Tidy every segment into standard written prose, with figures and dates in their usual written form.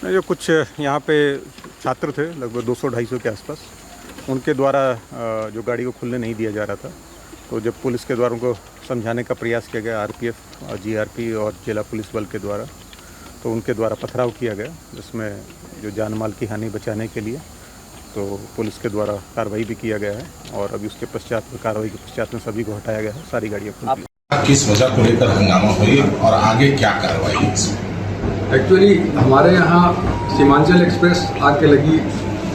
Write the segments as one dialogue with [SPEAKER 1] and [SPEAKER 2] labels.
[SPEAKER 1] जो कुछ यहाँ पे छात्र थे लगभग 200-250 के आसपास, उनके द्वारा जो गाड़ी को खुलने नहीं दिया जा रहा था, तो जब पुलिस के द्वारा उनको समझाने का प्रयास किया गया आरपीएफ और जीआरपी और जिला पुलिस बल के द्वारा, तो उनके द्वारा पथराव किया गया, जिसमें जो जान माल की हानि बचाने के लिए तो पुलिस के द्वारा कार्रवाई भी किया गया है और अभी उसके पश्चात कार्रवाई के पश्चात में सभी को हटाया गया है। सारी गाड़ियाँ खुल गई।
[SPEAKER 2] किस वजह को लेकर हंगामा हुई और आगे क्या कार्रवाई है इसमें?
[SPEAKER 3] एक्चुअली हमारे यहाँ सीमांचल एक्सप्रेस आके लगी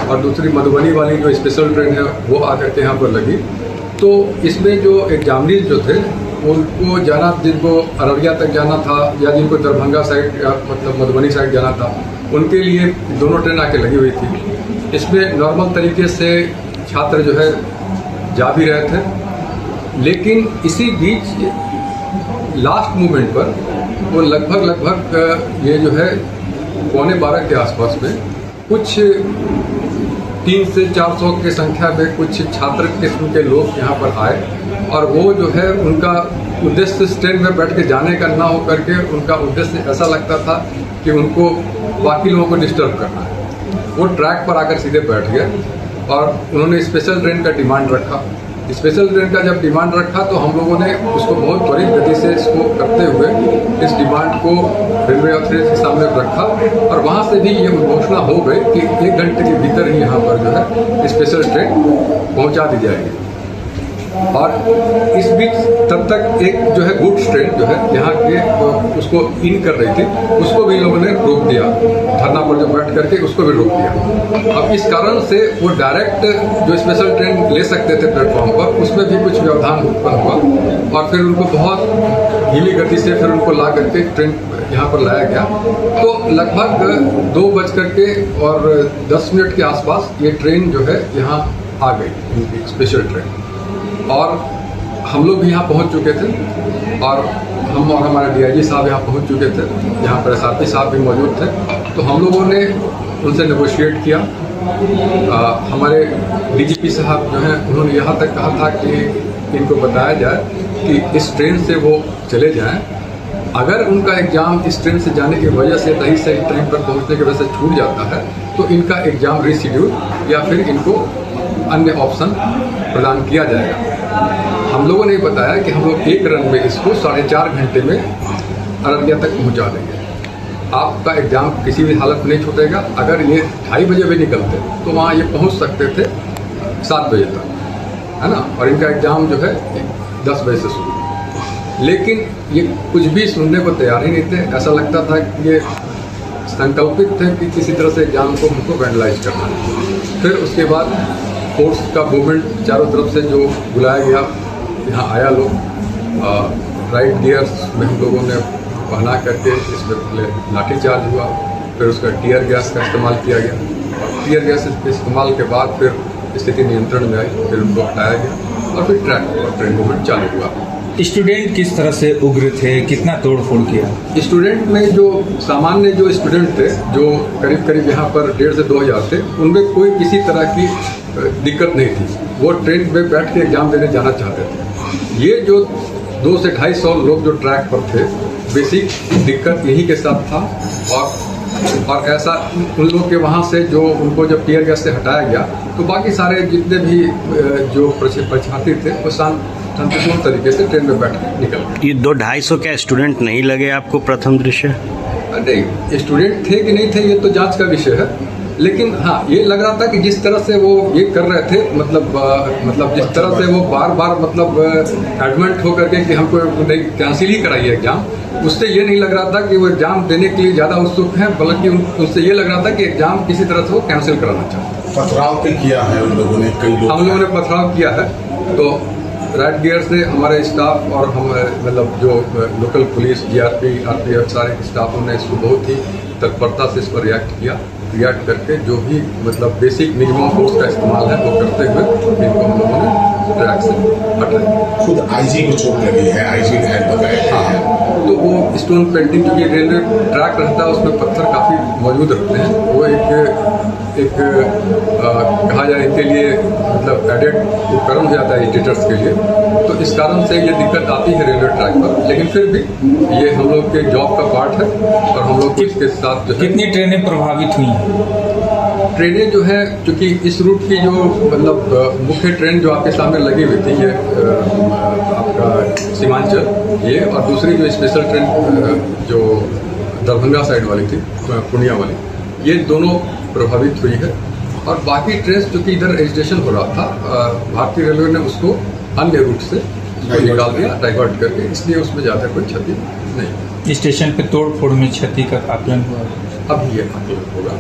[SPEAKER 3] और दूसरी मधुबनी वाली जो स्पेशल ट्रेन है वो आकर के यहाँ पर लगी। तो इसमें जो एग्जामिनीज जो थे उनको जाना, जिनको अररिया तक जाना था या जिनको दरभंगा साइड या मतलब मधुबनी साइड जाना था, उनके लिए दोनों ट्रेन आके लगी हुई थी। इसमें नॉर्मल तरीके से छात्र जो है जा भी रहे थे, लेकिन इसी बीच लास्ट मोमेंट पर वो लगभग ये जो है 11:15 के आसपास में कुछ 300 से 400 की संख्या में कुछ छात्र किस्म के लोग यहाँ पर आए और वो जो है उनका उद्देश्य ट्रेन में बैठ के जाने का ना हो करके उनका उद्देश्य ऐसा लगता था कि उनको बाकी लोगों को डिस्टर्ब करना है। वो ट्रैक पर आकर सीधे बैठ गए और उन्होंने स्पेशल ट्रेन का डिमांड रखा। स्पेशल ट्रेन का जब डिमांड रखा तो हम लोगों ने उसको बहुत त्वरित गति से इसको करते हुए इस डिमांड को रेलवे अथॉरिटी के सामने रखा और वहाँ से भी ये घोषणा हो गई कि 1 घंटे के भीतर ही यहाँ पर जो है स्पेशल ट्रेन पहुँचा दी जाएगी। और इस बीच तब तक एक जो है गुड्स ट्रेन जो है यहाँ के उसको इन कर रही थी, उसको भी लोगों ने रोक दिया, धरना पर जो बैठ करके उसको भी रोक दिया। अब इस कारण से वो डायरेक्ट जो स्पेशल ट्रेन ले सकते थे प्लेटफॉर्म पर, उसमें भी कुछ व्यवधान उत्पन्न हुआ और फिर उनको बहुत धीमी गति से फिर उनको ला करके ट्रेन यहाँ पर लाया गया। तो लगभग 2:10 के आसपास ये ट्रेन जो है यहाँ आ गई, स्पेशल ट्रेन, और हम लोग भी यहाँ पहुँच चुके थे और हम और हमारे डीआईजी साहब यहाँ पहुँच चुके थे, यहाँ पर एसआरपी साहब भी मौजूद थे। तो हम लोगों ने उनसे नेगोशिएट किया। हमारे डीजीपी साहब जो हैं उन्होंने यहाँ तक कहा था कि इनको बताया जाए कि इस ट्रेन से वो चले जाएं। अगर उनका एग्ज़ाम इस ट्रेन से जाने की वजह से सही से टाइम पर पहुँचने की वजह से छूट जाता है तो इनका एग्ज़ाम रीशेड्यूल या फिर इनको अन्य ऑप्शन प्रदान किया जाएगा। हम लोगों ने बताया कि हम लोग एक रन में इसको 4.5 घंटे में अररिया तक पहुंचा देंगे। आपका एग्ज़ाम किसी भी हालत में नहीं छूटेगा। अगर ये 2:30 बजे भी निकलते तो वहाँ ये पहुंच सकते थे 7 बजे तक, है ना, और इनका एग्ज़ाम जो है 10 बजे से शुरू। लेकिन ये कुछ भी सुनने को तैयार ही नहीं थे। ऐसा लगता था कि ये संकल्पित थे कि किसी तरह से एग्ज़ाम को हमको वैंडलाइज करना है। फिर उसके बाद फोर्स का मूवमेंट चारों तरफ से जो बुलाया गया, यहाँ आया लोग, राइट गियर्स में हम लोगों ने पहना करके इसमें पहले लाठीचार्ज हुआ, फिर उसका टीयर गैस का इस्तेमाल किया गया और टीयर गैस के इस्तेमाल के बाद फिर स्थिति नियंत्रण में आई, फिर उनको हटाया गया और फिर ट्रैक और ट्रेन मूवमेंट चालू हुआ।
[SPEAKER 4] स्टूडेंट किस तरह से उग्र थे, कितना तोड़फोड़ किया?
[SPEAKER 3] स्टूडेंट में जो सामान्य जो स्टूडेंट थे जो करीब यहाँ पर 1,500 से 2,000 थे, उनमें कोई किसी तरह की दिक्कत नहीं थी। वो ट्रेन में बैठ के एग्ज़ाम देने जाना चाहते थे। ये जो 200 से 250 लोग जो ट्रैक पर थे, बेसिक दिक्कत यही के साथ था। और ऐसा उन लोग के वहाँ से जो उनको जब टीयर गैस से हटाया गया तो बाकी सारे जितने भी जो परीक्षार्थी थे वो शांतिपूर्ण तरीके से ट्रेन में बैठ के निकल गए।
[SPEAKER 5] ये 200-250 क्या स्टूडेंट नहीं लगे आपको प्रथम दृश्य?
[SPEAKER 3] नहीं, स्टूडेंट थे कि नहीं थे ये तो जांच का विषय है, लेकिन हाँ ये लग रहा था कि जिस तरह से वो ये कर रहे थे, मतलब जिस तरह से वो बार बार मतलब एडमेंट होकर के कि हमको नहीं कैंसिल ही कराइए एग्ज़ाम, उससे ये नहीं लग रहा था कि वो एग्ज़ाम देने के लिए ज़्यादा उत्सुक हैं, बल्कि उनसे ये लग रहा था कि एग्ज़ाम किसी तरह से वो कैंसिल कराना चाहते हैं।
[SPEAKER 2] पथराव भी किया है उन लोगों ने, कई लोग
[SPEAKER 3] हम लोगों ने पथराव किया है। तो राइट गियर से हमारे स्टाफ और हम मतलब जो लोकल पुलिस, जीआरपी, आरपीएफ सारे स्टाफों ने इसको बहुत ही तत्परता से इस पर रिएक्ट करके जो भी मतलब बेसिक मिनिमम फोर्स का इस्तेमाल है वो करते हुए इनको हम लोगों ने ट्रैक से हटाया।
[SPEAKER 2] खुद आईजी को चोट लगी है, आईजी घायल बताया।
[SPEAKER 3] हाँ, तो वो स्टोन पेल्टिंग, क्योंकि रेलवे ट्रैक रहता है उसमें पत्थर काफ़ी मौजूद रहते हैं, वो एक कहा जाए इनके लिए मतलब एडेड उपकरण हो जाता है एडिटर्स के लिए। तो इस कारण से ये दिक्कत आती है रेलवे ट्रैक पर, लेकिन फिर भी ये हम लोग के जॉब का पार्ट है और हम लोग इसके साथ जो है।
[SPEAKER 4] कितनी ट्रेनें प्रभावित हुई हैं?
[SPEAKER 3] ट्रेनें जो है, क्योंकि इस रूट की जो मतलब मुख्य ट्रेन जो आपके सामने लगी हुई थी, ये आपका सीमांचल ये, और दूसरी जो स्पेशल ट्रेन जो दरभंगा साइड वाली थी, पूर्णिया वाली, ये दोनों प्रभावित हुई है। और बाकी ट्रेन चूँकि इधर रजिस्ट्रेशन हो रहा था, भारतीय रेलवे ने उसको अन्य रूट से निकाल दिया, डाइवर्ट करके, इसलिए उसमें ज़्यादा कोई क्षति नहीं।
[SPEAKER 4] स्टेशन पे तोड़ फोड़ में क्षति का आकलन हुआ?
[SPEAKER 3] अभी ये आकलन होगा।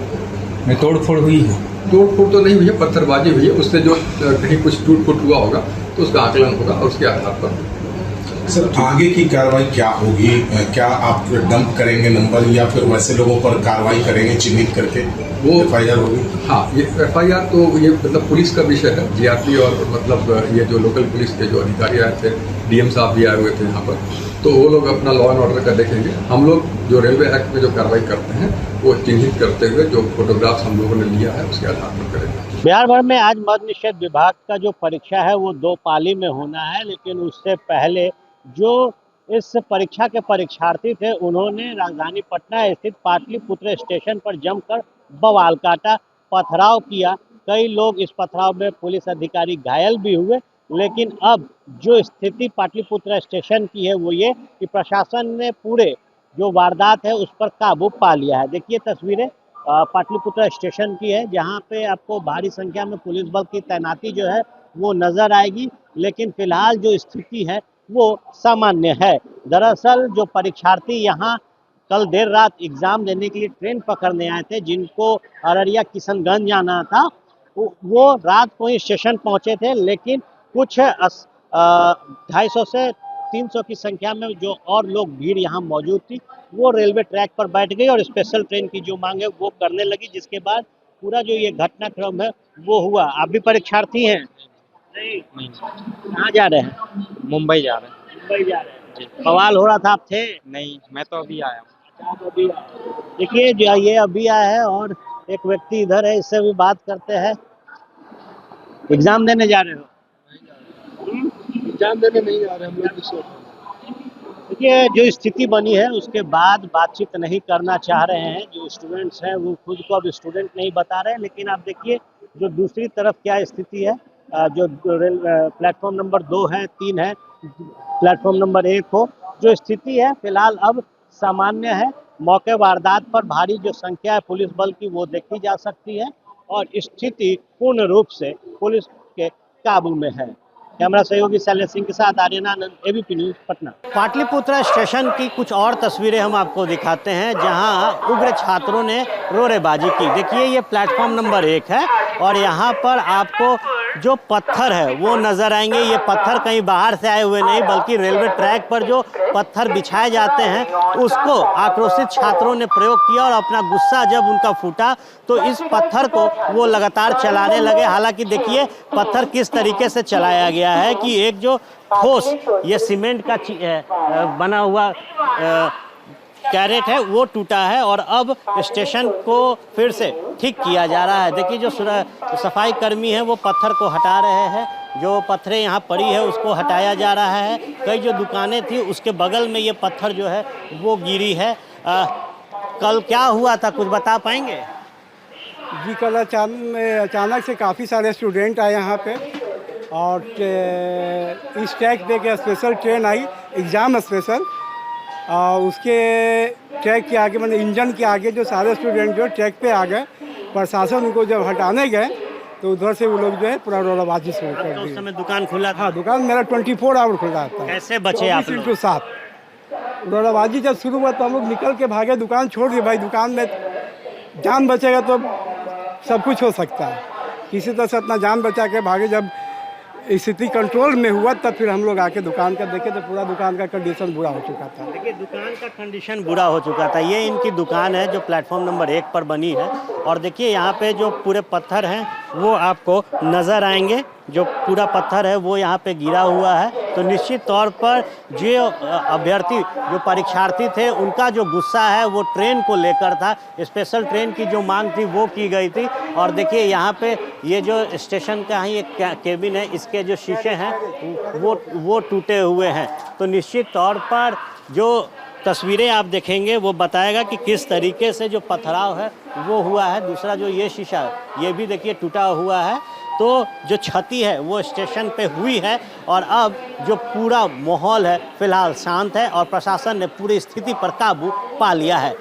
[SPEAKER 4] में तोड़ फोड़ हुई है?
[SPEAKER 3] तोड़ फोड़ तो नहीं हुई है, पत्थरबाजी हुई है, उससे जो कहीं कुछ टूट फूट हुआ होगा तो उसका आकलन होगा और उसके आधार पर।
[SPEAKER 2] सर, आगे की कार्रवाई क्या होगी? क्या आप डंप करेंगे नंबर, या फिर वैसे लोगों पर कार्रवाई करेंगे चिन्हित करके वो FIR होगी?
[SPEAKER 3] हाँ, ये FIR तो ये मतलब पुलिस का विषय है, GRP और मतलब ये जो लोकल पुलिस के जो अधिकारी आए थे, DM साहब भी आए हुए थे यहाँ पर, तो वो लोग अपना लॉ एंड ऑर्डर का देखेंगे। हम लोग जो रेलवे एक्ट में जो कार्रवाई करते हैं वो चिन्हित करते हुए जो फोटोग्राफ्स हम लोगों ने लिया है उसके आधार पर करेंगे।
[SPEAKER 6] बिहार भर में आज मद्य निषेध विभाग का जो परीक्षा है वो 2 पाली में होना है, लेकिन उससे पहले जो इस परीक्षा के परीक्षार्थी थे उन्होंने राजधानी पटना स्थित पाटलिपुत्र स्टेशन पर जमकर बवाल काटा, पथराव किया। कई लोग इस पथराव में पुलिस अधिकारी घायल भी हुए। लेकिन अब जो स्थिति पाटलिपुत्र स्टेशन की है वो ये कि प्रशासन ने पूरे जो वारदात है उस पर काबू पा लिया है। देखिए तस्वीरें पाटलिपुत्र स्टेशन की है, जहां पे आपको भारी संख्या में पुलिस बल की तैनाती जो है वो नजर आएगी, लेकिन फिलहाल जो स्थिति है वो सामान्य है। दरअसल जो परीक्षार्थी यहाँ कल देर रात एग्जाम देने के लिए ट्रेन पकड़ने आए थे, जिनको अररिया किशनगंज जाना था, वो रात को ही स्टेशन पहुंचे थे, लेकिन कुछ 250 से 300 की संख्या में जो और लोग भीड़ यहाँ मौजूद थी वो रेलवे ट्रैक पर बैठ गई और स्पेशल ट्रेन की जो मांग है वो करने लगी, जिसके बाद पूरा जो ये घटनाक्रम है वो हुआ। आप भी परीक्षार्थी हैं? नहीं। कहाँ जा रहे हैं?
[SPEAKER 7] मुंबई जा रहे हैं।
[SPEAKER 6] मुंबई जा रहे हैं। बवाल हो रहा था, आप थे?
[SPEAKER 7] नहीं, मैं तो अभी आया हूँ।
[SPEAKER 6] देखिए जो ये अभी आया है और एक व्यक्ति इधर है, इससे भी बात करते हैं। एग्जाम देने जा रहे हो?
[SPEAKER 8] एग्जाम देने नहीं जा रहे हम लोग।
[SPEAKER 6] देखिए जो स्थिति बनी है उसके बाद बातचीत नहीं करना चाह रहे हैं जो स्टूडेंट्स हैं, वो खुद को अब स्टूडेंट नहीं बता रहे हैं। लेकिन आप देखिए जो दूसरी तरफ क्या स्थिति है, जो रेल प्लेटफॉर्म नंबर 2 है, 3 है, प्लेटफॉर्म नंबर 1 हो, जो स्थिति है फिलहाल अब सामान्य है। मौके वारदात पर भारी जो संख्या है पुलिस बल की वो देखी जा सकती है और स्थिति पूर्ण रूप से पुलिस के काबू में है। कैमरा सहयोगी शैलेश सिंह के साथ आर्यनानंद, ABP news Patna. Pataliputra station की कुछ और तस्वीरें हम आपको दिखाते हैं, जहां उग्र छात्रों ने रोरेबाजी की। देखिए ये प्लेटफॉर्म नंबर 1 है और यहाँ पर आपको जो पत्थर है वो नजर आएंगे। ये पत्थर कहीं बाहर से आए हुए नहीं, बल्कि रेलवे ट्रैक पर जो पत्थर बिछाए जाते हैं उसको आक्रोशित छात्रों ने प्रयोग किया और अपना गुस्सा जब उनका फूटा तो इस पत्थर को वो लगातार चलाने लगे। हालांकि देखिए पत्थर किस तरीके से चलाया गया है कि एक जो ठोस ये सीमेंट का बना हुआ कैरेट है वो टूटा है और अब स्टेशन को फिर से ठीक किया जा रहा है। देखिए जो सफाई कर्मी है वो पत्थर को हटा रहे हैं, जो पत्थरें यहाँ पड़ी है उसको हटाया जा रहा है। कई जो दुकानें थी उसके बगल में ये पत्थर जो है वो गिरी है। कल क्या हुआ था कुछ बता पाएंगे?
[SPEAKER 8] जी कल अचानक से काफ़ी सारे स्टूडेंट आए यहाँ पे और इस ट्रैक पे एक स्पेशल ट्रेन आई, एग्ज़ाम स्पेशल, और उसके ट्रैक के आगे मतलब इंजन के आगे जो सारे स्टूडेंट जो ट्रैक पे आ गए, प्रशासन उनको जब हटाने गए तो उधर से वो लोग जो है पूरा रोलाबाजी शुरू कर दी।
[SPEAKER 6] उस समय दुकान खुला था?
[SPEAKER 8] हाँ, दुकान मेरा 24 आवर खुला था।
[SPEAKER 6] कैसे बचे आप लोग?
[SPEAKER 8] 7 रोलाबाजी जब शुरू हुआ तो हम लोग निकल के भागे, दुकान छोड़ दी। भाई दुकान में जान बचेगा तो सब कुछ हो सकता है, किसी तरह से अपना जान बचा के भागे। जब स्थिति कंट्रोल में हुआ तब फिर हम लोग आके दुकान का देखे तो पूरा दुकान का कंडीशन बुरा हो चुका था।
[SPEAKER 6] देखिए दुकान का कंडीशन बुरा हो चुका था। ये इनकी दुकान है जो प्लेटफॉर्म नंबर 1 पर बनी है और देखिए यहाँ पे जो पूरे पत्थर हैं वो आपको नज़र आएंगे। जो पूरा पत्थर है वो यहाँ पे गिरा हुआ है। तो निश्चित तौर पर जो अभ्यर्थी जो परीक्षार्थी थे उनका जो गुस्सा है वो ट्रेन को लेकर था। स्पेशल ट्रेन की जो मांग थी वो की गई थी। और देखिए यहाँ पे ये जो स्टेशन का ही एक केबिन है, इसके जो शीशे हैं वो टूटे हुए हैं। तो निश्चित तौर पर जो तस्वीरें आप देखेंगे वो बताएगा कि किस तरीके से जो पथराव है वो हुआ है। दूसरा जो ये शीशा है ये भी देखिए टूटा हुआ है। तो जो क्षति है वो स्टेशन पे हुई है और अब जो पूरा माहौल है फिलहाल शांत है और प्रशासन ने पूरी स्थिति पर काबू पा लिया है।